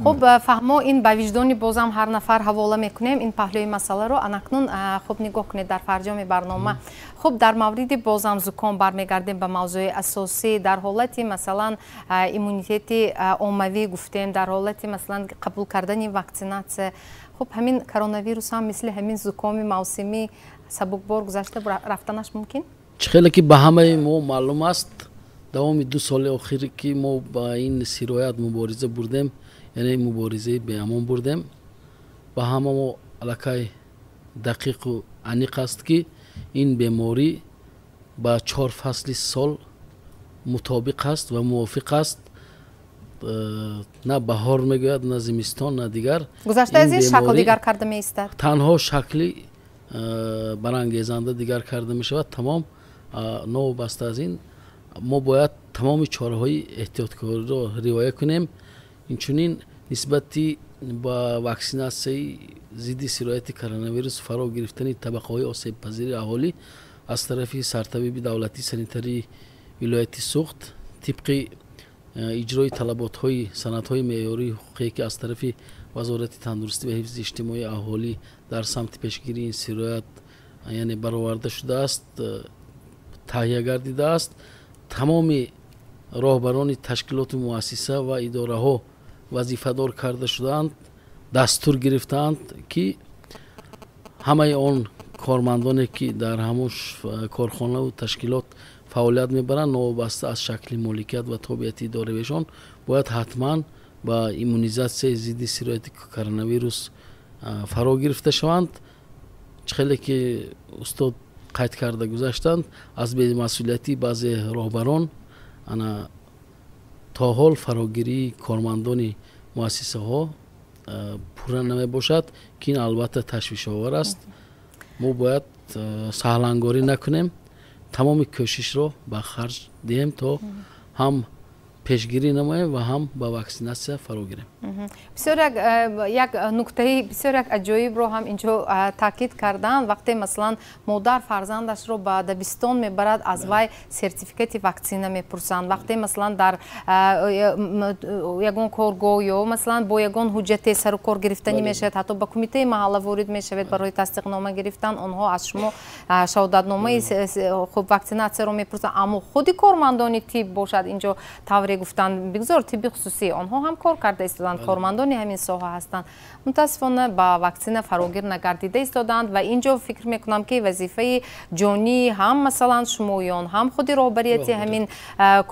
A: خب فهمو این به وجدان بازم هر نفر حواله میکنیم این پهلوی مسئله رو انکنون خب نگاه کنید در فرجام برنامه. خب در مورد بازم زکام برمیگردیم به موضوع اساسی در حالت مثلا ایمونیتت عمومی گفتیم در حالت مثلا قبول کردن واکسیناسیون خب همین کرونا ویروس هم مثل همین زکام موسمی سبکبار گذشته رفتنش ممکن؟
E: خیلی که به همه ما معلوم است دوام 2 سال اخیر که ما با این سیرایت مبارزه بردیم یعنی مبارزه به امان بردیم با همه ما علاقه دقیق و عمیق است که این بیماری با 4 فصل سال مطابق است و موافق است نه بهار میگوید نه زمستان نه دیگر
A: گذشته از این شکل دیگر کرده می است
E: تنها شکلی برانگیزنده دیگر کرده می شود تمام نو بسته از این ما باید تمام چاره‌های احتیاطکاری را رعایت کنیم اینچنین نسبتی با واکسیناسیون ضد سرایت کرونا ویروس فرا گرفتن طبقه‌های آسیب پذیر اهالی از طرف سرطبیب دولتی سانیتری ولایت سوخت طبق اجرای طلبات‌های سندهای معیاری حقوقی که از طرف вазорати тандурустӣ ва ҳифзи иҷтимоии аҳолӣ дар самти пешгирии ин сироят яъне бароварда шудааст, таҳия гардидааст. тамоми роҳбарони ташкилоти муассиса ва идораҳо вазифадор карда шудаанд, дастур гирифтаанд ки ҳамаи он кормандоне ки дар ҳамон корхонаву ташкилот фаъолият мебаранд, новобаста аз шакли моликият ва тобиати идоравиашон бояд ҳатман ба иммунизатсияи зидди сирояти коронавирус фаро гирифта шаванд. чихеле ки устод қайд карда гузаштанд, аз бемасъулиятии баъзе роҳбарон ана то ҳол фарогирии кормандони муассисаҳо пурра намебошад ки ин албатта ташвишовар аст. мо бояд саҳлангорӣ накунем, тамоми кӯшишро ба харҷ диҳем то ҳам пешгирӣ намоем ва ҳам ба ваксинатсия фаро гирем.
A: бисёр як нуктаи бисёр як аҷоибро ҳам инҷо таъкид карданд. вақте масалан модар фарзандашро ба дабистон мебарад, аз вай сертификати ваксина мепурсанд. вақте масалан дар ягон коргоҳ ё масалан бо ягон ҳуҷҷате сару кор гирифтанӣ мешавад, ҳатто ба кумитаи маҳалла ворид мешавед барои тасдиқнома гирифтан, онҳо аз шумо шаҳодатномаи хуб ваксинатсияро мепурсанд. аммо худи кормандони тиб бошад инҷо тавре гуфтанд бигзор тибби хусусӣ, онҳо ҳам кор карда истоданд, кормандони ҳамин соҳа ҳастанд. мутаассифона ба ваксина фарогир нагардида истоданд ва инҷо фикр мекунам ки вазифаи ҷонӣ ҳам масалан шумоён, ҳам худи роҳбарияти ҳамин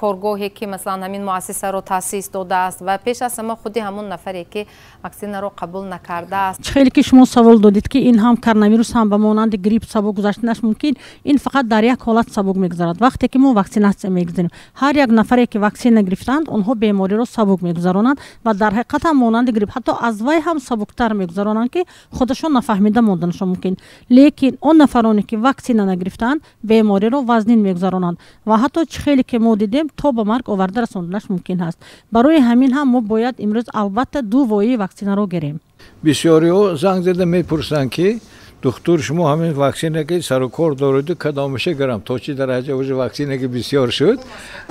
A: коргоҳе ки масалан ҳамин муассисаро таъсис додааст ва пеш аз ҳама худи ҳамон нафаре ки ваксинаро қабул накардааст.
G: хеле ки шумо савол додед ки ин ҳам коронавирус ҳам ба монанди грипп сабук гузаштанаш мумкин, ин фақат дар як ҳолат сабук мегузарад. вақте ки мо ваксинатсия мегузарем, ҳар як нафаре ки ваксина гирифтанд, онҳо бемориро сабук мегузаронанд ва дар ҳақиқат ҳам монанди грипп, ҳатто аз вай ҳам сабуктар мегузаронанд ки худашон нафаҳмида монданашон мумкин. лекин он нафароне ки ваксина нагирифтанд, бемориро вазнин мегузаронанд ва ҳатто чӣ хеле ки мо дидем то ба марг оварда расонданаш мумкин ҳаст. барои ҳамин ҳам мо бояд имрӯз албатта ду воии ваксинаро гирем.
H: бисёриҳо занг зада мепурсанд ки духтур шумо ҳамин ваксинаки сарукор дороду кадомаша гирам, то чӣ дараҷа уже ваксинаки бисёр шуд,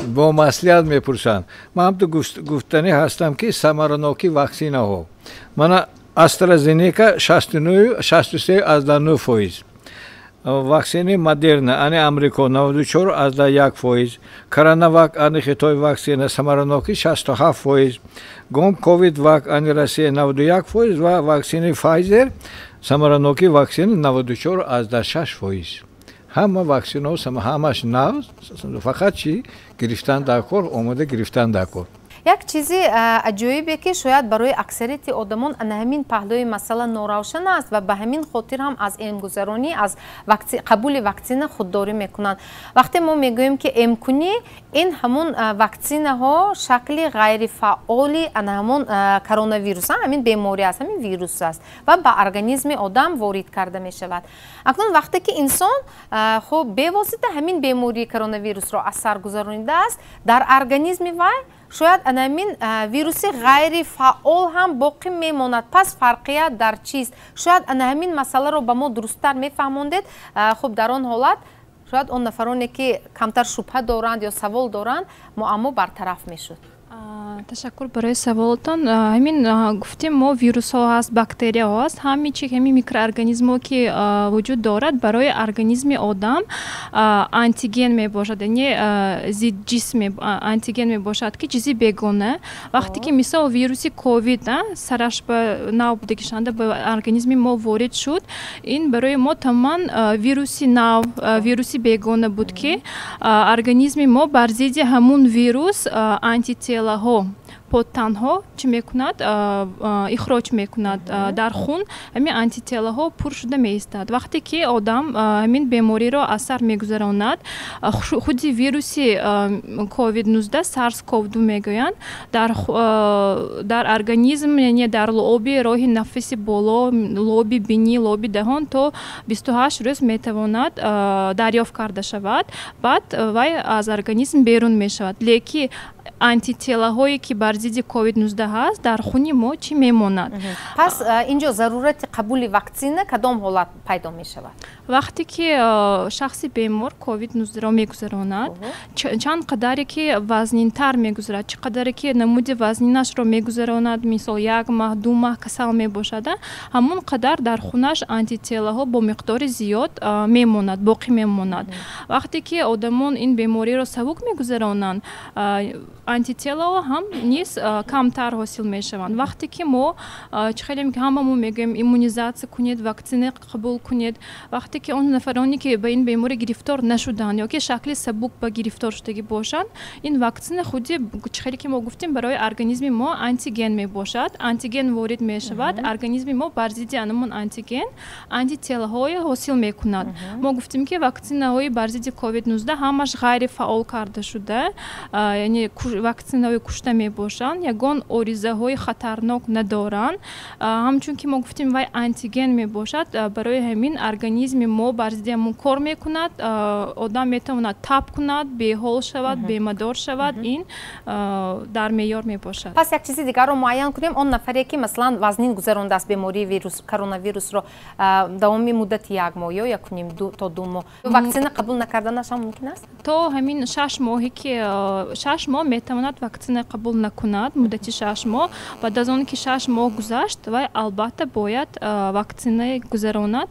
H: бо маслиҳат мепурсанд. ман ҳам то гуфтанӣ ҳастам ки самараноки ваксинаҳо мана AstraZeneca 63,9%, ваксини Модерна ани Амрико 94,1%, Коронавак ани Хитой ваксина самараноки 67%, Гом Ковид вак ани Россия 91% ва ваксини Pfizer самараноки ваксина 94,6%. ҳама ваксинаҳо ҳамаш нав, фақат чӣ гирифтан дар кор, омода гирифтан дар кор.
A: як чизи аҷоибе ки шояд барои аксарияти одамон ана ҳамин паҳлӯи масъала норавшан аст ва ба ҳамин хотир ҳам аз эмгузаронӣ аз қабули ваксина худдорӣ мекунанд. вақте мо мегӯем ки эмкунӣ, ин ҳамон ваксинаҳо шакли ғайрифаъоли ана ҳамон коронавирус, ҳамин беморӣ аст, ҳамин вирус аст ва ба организми одам ворид карда мешавад. акнун вақте ки инсон хуб бевосита ҳамин бемории коронавирусро аз сар гузаронидааст, дар организми вай шояд анамин вируси ғайри фаъол ҳам боқӣ мемонад. пас фарқият дар чист? шояд анаҳамин масъаларо ба мо дурусттар мефаҳмондед. хуб дар он ҳолат шояд он нафароне ки камтар шубҳа доранд ё савол доранд, муаммо бартараф мешуд.
F: ташаккур барои саволотон. ҳамин гуфтем мо вирусҳо ҳаст, бактерияҳо ҳаст, ҳамин микроорганизмҳо ки вуҷуд дорад барои организми одам антиген мебошад, яъне зидҷисм антиген мебошад ки чизи бегона. вақте ки мисол вируси ковид сараш ба нав буда кишанда ба организми мо ворид шуд, ин барои мо тамоман вируси нав, вируси бегона буд ки организми мо бар зидди ҳамун вирус антителаҳо подтанҳо чӣ мекунад, ихроҷ мекунад дар хун, ҳамин антителаҳо пур шуда меистад. вақте ки одам ҳамин бемориро аз сар мегузаронад, худи вируси COVID-19 SARS-CoV-2 мегӯянд, дар организм, яъне дар лоби роҳи нафаси боло, лоби бинӣ, лоби даҳон то 28 рӯз метавонад дарёфт карда шавад. баъд вай аз организм берун мешавад. леки антителаҳое ки бар зидди COVID-19 ҳаст дар хуни мо чӣ мемонад.
A: Пас инҷо зарурати қабули ваксина кадом ҳолат пайдо мешавад?
F: Вақте ки шахси бемор COVID-19-ро мегузаронад, чанд қадаре ки вазнинтар мегузарад, чӣ қадаре ки намуди вазнинашро мегузаронад, мисол 1 маҳ 2 маҳ касал мебошада, ҳамон қадар дар хунаш антителаҳо бо миқдори зиёд мемонад, боқӣ мемонад. Вақте ки одамон ин бемориро сабук мегузаронанд, антителаҳо ҳам низ камтар ҳосил мешаванд. Вақте ки мо хеле ҳамамон мегӯем иммунизатсия кунед, ваксина қабул кунед, вақте ки он нафароне ки ба ин беморӣ гирифтор нашуданд ё ки шакли сабук ба гирифтор шудагӣ бошанд, ин ваксина худи хеле ки мо гуфтем барои организми мо антиген мебошад, антиген ворид мешавад, организми мо бар зидди анамон антиген антителаҳое ҳосил мекунад. Мо гуфтем ки ваксинаҳои бар зидди COVID-19 ҳамаш ғайрифаъол карда шуда, яъне ваксинаҳои кушта мебошанд, ягон оризаҳои хатарнок надоранд. Ҳамчун ки мо гуфтем вай антиген мебошад, барои ҳамин организми мо бар зидди ҳамон кор мекунад, одам метавонад таб кунад, беҳол шавад, бемадор шавад, ин дар меъёр мебошад.
A: Пас як чизи дигарро муайян кунем, он нафаре ки маслан вазнин гузарондааст бемории коронавирусро давоми муддати 1 моҳ ё 1.5 то 2 моҳ ваксина қабул накарданашам мумкин аст?
F: То ҳамин 6 моҳе ки 6 моҳ метавонад ваксина қабул накунад, муддати 6 моҳ. Баъд аз он ки 6 моҳ гузашт, вай албатта бояд ваксина гузаронад,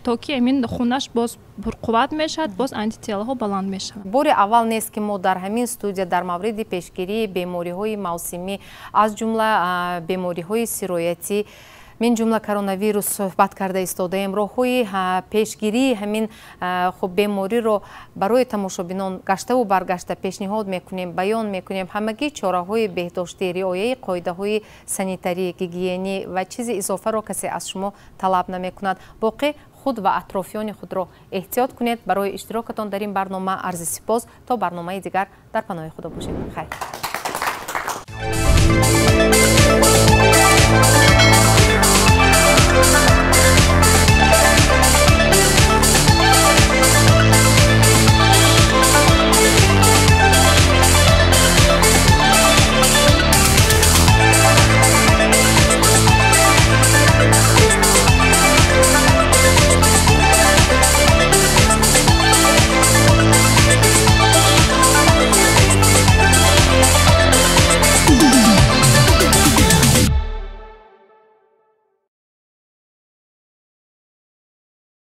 F: то ки ҳамин хунаш боз пурқувват мешавад, боз антителаҳо баланд мешавад.
A: Бори аввал нест ки мо дар ҳамин студия дар мавриди пешгирии бемориҳои мавсимӣ, аз ҷумла бемориҳои сироятӣ, мин ҷумла коронавирус суҳбат карда истодаем. роҳҳои пешгирии ҳамин бемориро барои тамошобинон гаштаву баргашта пешниҳод мекунем, баён мекунем. Ҳамагӣ чораҳои беҳдоштӣ, риояи қоидаҳои санитарӣ, гигиенӣ ва чизи изофаро касе аз шумо талаб намекунад. боқӣ худ ва атрофиёни худро эҳтиёт кунед. барои иштирокатон дар ин барнома арзи сипос. То барномаи дигар дар паноҳи худо бошед. хайр.